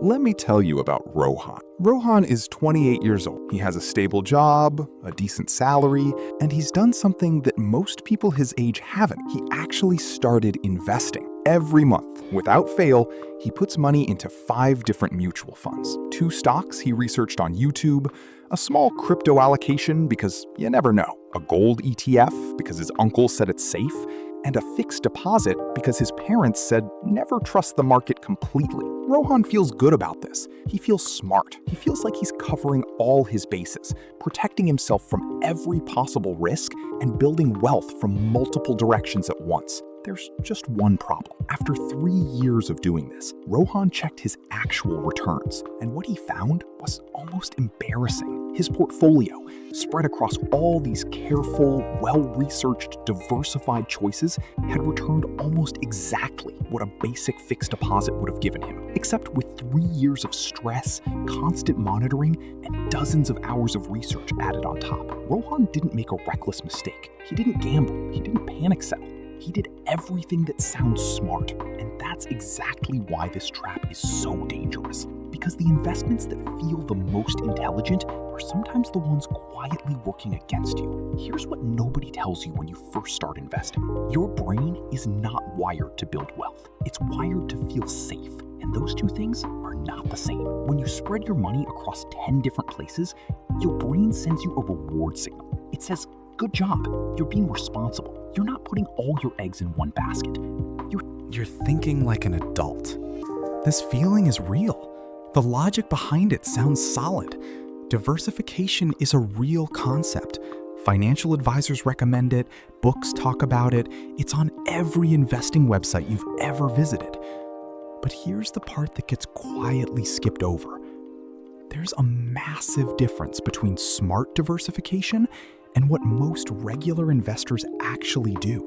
Let me tell you about Rohan. Rohan is 28 years old. He has a stable job, a decent salary, and he's done something that most people his age haven't. He actually started investing. Every month, without fail, he puts money into 5 different mutual funds. 2 stocks he researched on YouTube, a small crypto allocation because you never know, a gold ETF because his uncle said it's safe, and a fixed deposit because his parents said never trust the market completely. Rohan feels good about this. He feels smart. He feels like he's covering all his bases, protecting himself from every possible risk and building wealth from multiple directions at once. There's just one problem. After 3 years of doing this, Rohan checked his actual returns, and what he found was almost embarrassing. His portfolio, spread across all these careful, well-researched, diversified choices, had returned almost exactly what a basic fixed deposit would have given him, except with 3 years of stress, constant monitoring, and dozens of hours of research added on top. Rohan didn't make a reckless mistake. He didn't gamble. He didn't panic sell. He did everything that sounds smart, and that's exactly why this trap is so dangerous. Because the investments that feel the most intelligent are sometimes the ones quietly working against you. Here's what nobody tells you when you first start investing. Your brain is not wired to build wealth. It's wired to feel safe. And those two things are not the same. When you spread your money across 10 different places, your brain sends you a reward signal. It says, good job, you're being responsible. You're not putting all your eggs in one basket. You're thinking like an adult. This feeling is real. The logic behind it sounds solid. Diversification is a real concept. Financial advisors recommend it, books talk about it, it's on every investing website you've ever visited. But here's the part that gets quietly skipped over. There's a massive difference between smart diversification and what most regular investors actually do,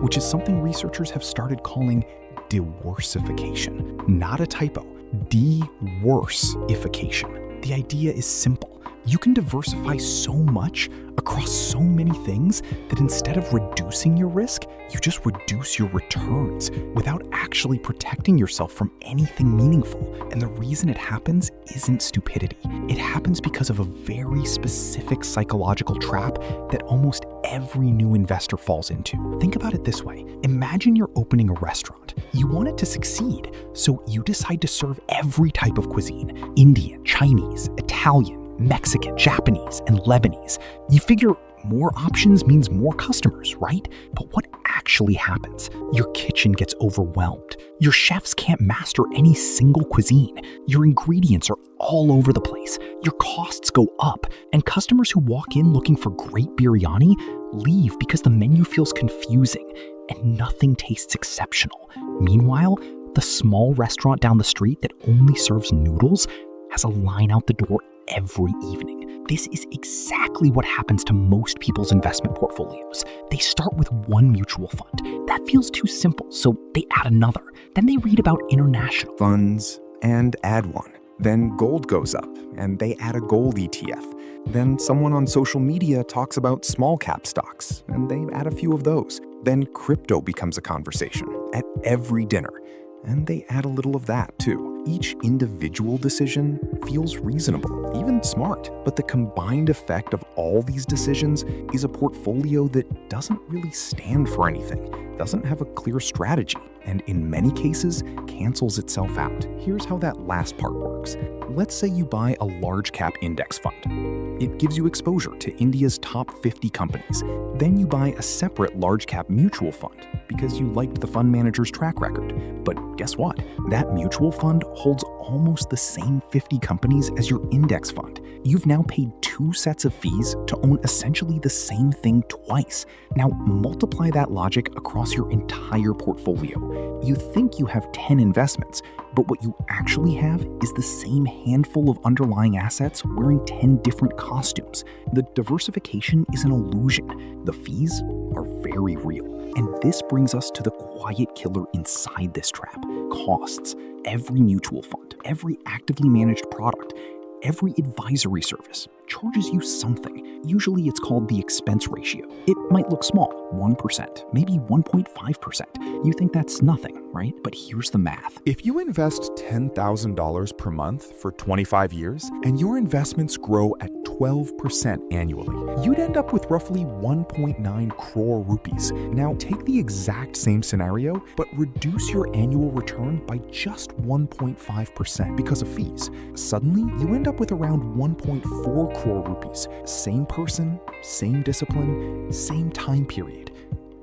which is something researchers have started calling diworsification. Not a typo, diworsification. The idea is simple. You can diversify so much across so many things that instead of reducing your risk, you just reduce your returns without actually protecting yourself from anything meaningful. And the reason it happens isn't stupidity. It happens because of a very specific psychological trap that almost every new investor falls into. Think about it this way. Imagine you're opening a restaurant. You want it to succeed, so you decide to serve every type of cuisine: Indian, Chinese, Italian, Mexican, Japanese, and Lebanese. You figure more options means more customers, right? But what actually happens? Your kitchen gets overwhelmed. Your chefs can't master any single cuisine. Your ingredients are all over the place. Your costs go up, and customers who walk in looking for great biryani leave because the menu feels confusing and nothing tastes exceptional. Meanwhile, the small restaurant down the street that only serves noodles has a line out the door every evening. This is exactly what happens to most people's investment portfolios. They start with one mutual fund. That feels too simple, so they add another. Then they read about international funds and add one. Then gold goes up, and they add a gold ETF. Then someone on social media talks about small cap stocks, and they add a few of those. Then crypto becomes a conversation at every dinner, and they add a little of that too. Each individual decision feels reasonable, even smart, but the combined effect of all these decisions is a portfolio that doesn't really stand for anything, doesn't have a clear strategy, and in many cases cancels itself out. Here's how that last part works. Let's say you buy a large cap index fund. It gives you exposure to India's top 50 companies. Then you buy a separate large cap mutual fund because you liked the fund manager's track record. But guess what? That mutual fund holds almost the same 50 companies as your index fund. You've now paid 2 sets of fees to own essentially the same thing twice. Now multiply that logic across your entire portfolio. You think you have 10 investments, but what you actually have is the same handful of underlying assets wearing 10 different costumes. The diversification is an illusion. The fees are very real. And this brings us to the quiet killer inside this trap: costs. Every mutual fund, every actively managed product, every advisory service charges you something. Usually it's called the expense ratio. It might look small, 1%, maybe 1.5%. You think that's nothing, right? But here's the math. If you invest $10,000 per month for 25 years and your investments grow at 12% annually, you'd end up with roughly 1.9 crore rupees. Now, take the exact same scenario, but reduce your annual return by just 1.5% because of fees. Suddenly, you end up with around 1.4 crore rupees. Same person, same discipline, same time period.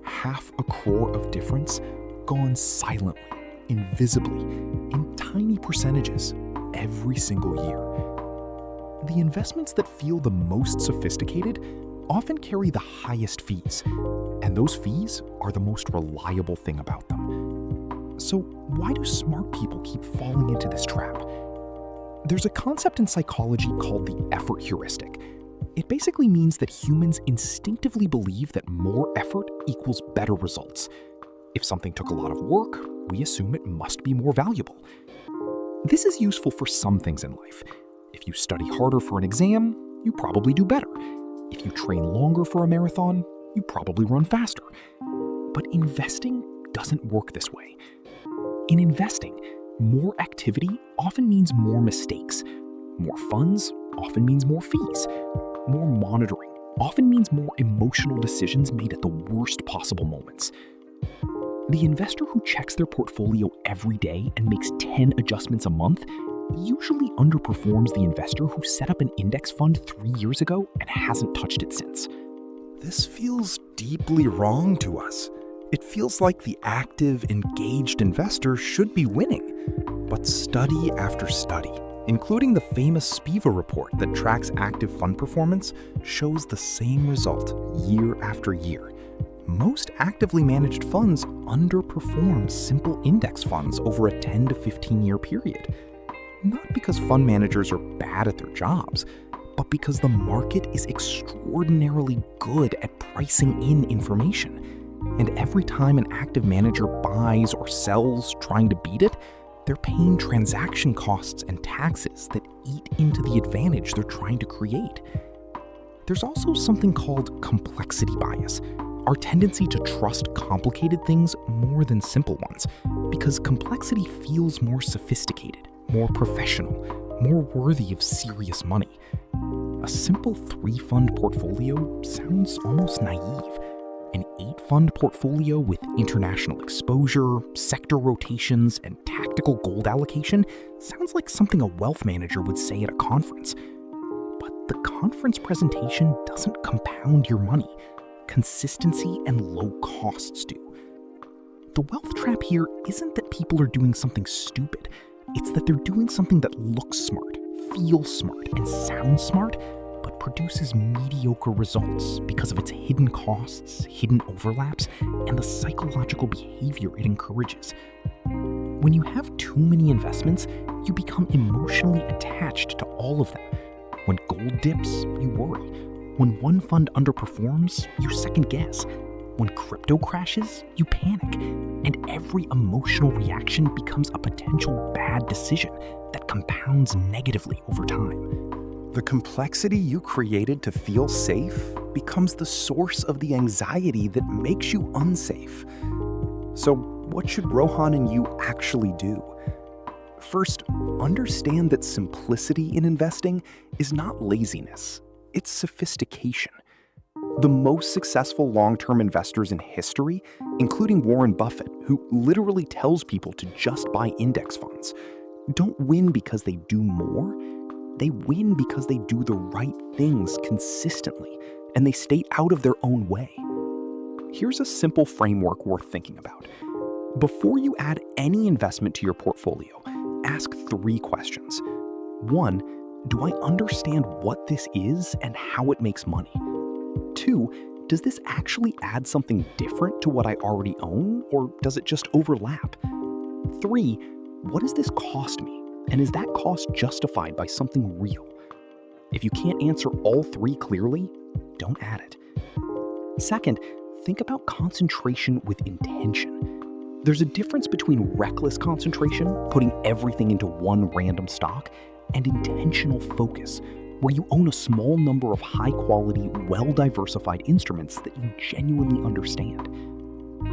Half a crore of difference gone silently, invisibly, in tiny percentages every single year. The investments that feel the most sophisticated often carry the highest fees, and those fees are the most reliable thing about them. So why do smart people keep falling into this trap? There's a concept in psychology called the effort heuristic. It basically means that humans instinctively believe that more effort equals better results. If something took a lot of work, we assume it must be more valuable. This is useful for some things in life. If you study harder for an exam, you probably do better. If you train longer for a marathon, you probably run faster. But investing doesn't work this way. In investing, more activity often means more mistakes. More funds often means more fees. More monitoring often means more emotional decisions made at the worst possible moments. The investor who checks their portfolio every day and makes 10 adjustments a month usually underperforms the investor who set up an index fund 3 years ago and hasn't touched it since. This feels deeply wrong to us. It feels like the active, engaged investor should be winning. But study after study, including the famous Spiva report that tracks active fund performance, shows the same result year after year. Most actively managed funds underperform simple index funds over a 10 to 15 year period. Not because fund managers are bad at their jobs, but because the market is extraordinarily good at pricing in information. And every time an active manager buys or sells trying to beat it, they're paying transaction costs and taxes that eat into the advantage they're trying to create. There's also something called complexity bias, our tendency to trust complicated things more than simple ones, because complexity feels more sophisticated, more professional, more worthy of serious money. A simple 3-fund portfolio sounds almost naive. An 8-fund portfolio with international exposure, sector rotations, and tactical gold allocation sounds like something a wealth manager would say at a conference. But the conference presentation doesn't compound your money. Consistency and low costs do. The wealth trap here isn't that people are doing something stupid. It's that they're doing something that looks smart, feels smart, and sounds smart, but produces mediocre results because of its hidden costs, hidden overlaps, and the psychological behavior it encourages. When you have too many investments, you become emotionally attached to all of them. When gold dips, you worry. When one fund underperforms, you second guess. When crypto crashes, you panic. And every emotional reaction becomes a potential bad decision that compounds negatively over time. The complexity you created to feel safe becomes the source of the anxiety that makes you unsafe. So, what should Rohan and you actually do? First, understand that simplicity in investing is not laziness, it's sophistication. The most successful long-term investors in history, including Warren Buffett, who literally tells people to just buy index funds, don't win because they do more. They win because they do the right things consistently, and they stay out of their own way. Here's a simple framework worth thinking about. Before you add any investment to your portfolio, ask 3 questions. 1, do I understand what this is and how it makes money? 2, does this actually add something different to what I already own, or does it just overlap? 3, what does this cost me, and is that cost justified by something real? If you can't answer all 3 clearly, don't add it. Second, think about concentration with intention. There's a difference between reckless concentration, putting everything into one random stock, and intentional focus, where you own a small number of high-quality, well-diversified instruments that you genuinely understand.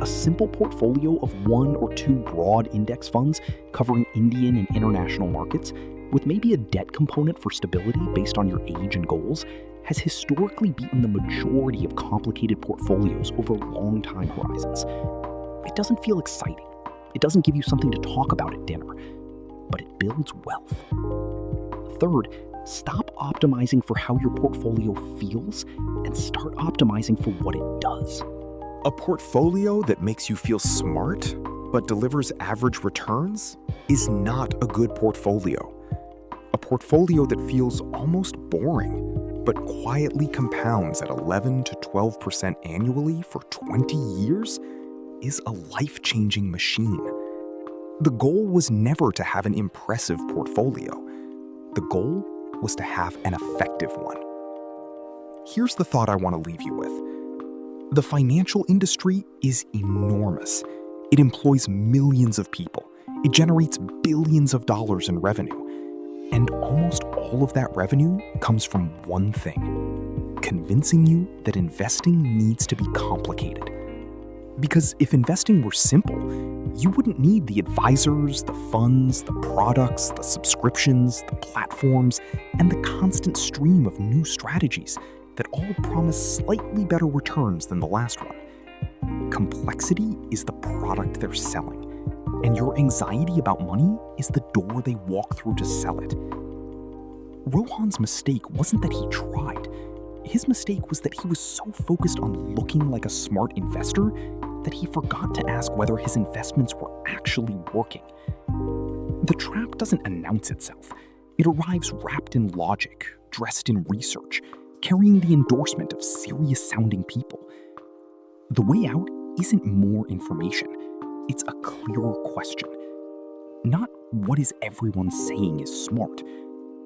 A simple portfolio of 1 or 2 broad index funds covering Indian and international markets, with maybe a debt component for stability based on your age and goals, has historically beaten the majority of complicated portfolios over long time horizons. It doesn't feel exciting. It doesn't give you something to talk about at dinner, but it builds wealth. Third, stop optimizing for how your portfolio feels and start optimizing for what it does. A portfolio that makes you feel smart but delivers average returns is not a good portfolio. A portfolio that feels almost boring but quietly compounds at 11 to 12% annually for 20 years is a life-changing machine. The goal was never to have an impressive portfolio. The goal was to have an effective one. Here's the thought I want to leave you with. The financial industry is enormous. It employs millions of people. It generates billions of dollars in revenue. And almost all of that revenue comes from one thing: convincing you that investing needs to be complicated. Because if investing were simple, you wouldn't need the advisors, the funds, the products, the subscriptions, the platforms, and the constant stream of new strategies that all promise slightly better returns than the last one. Complexity is the product they're selling, and your anxiety about money is the door they walk through to sell it. Rohan's mistake wasn't that he tried. His mistake was that he was so focused on looking like a smart investor that he forgot to ask whether his investments were actually working. The trap doesn't announce itself. It arrives wrapped in logic, dressed in research, carrying the endorsement of serious-sounding people. The way out isn't more information. It's a clearer question. Not what is everyone saying is smart,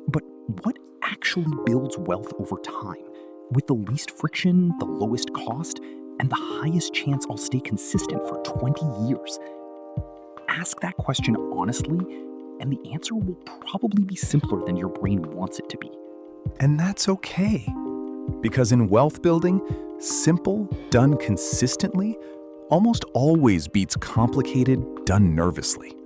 but what actually builds wealth over time, with the least friction, the lowest cost, and the highest chance I'll stay consistent for 20 years. Ask that question honestly, and the answer will probably be simpler than your brain wants it to be. And that's okay. Because in wealth building, simple, done consistently, almost always beats complicated, done nervously.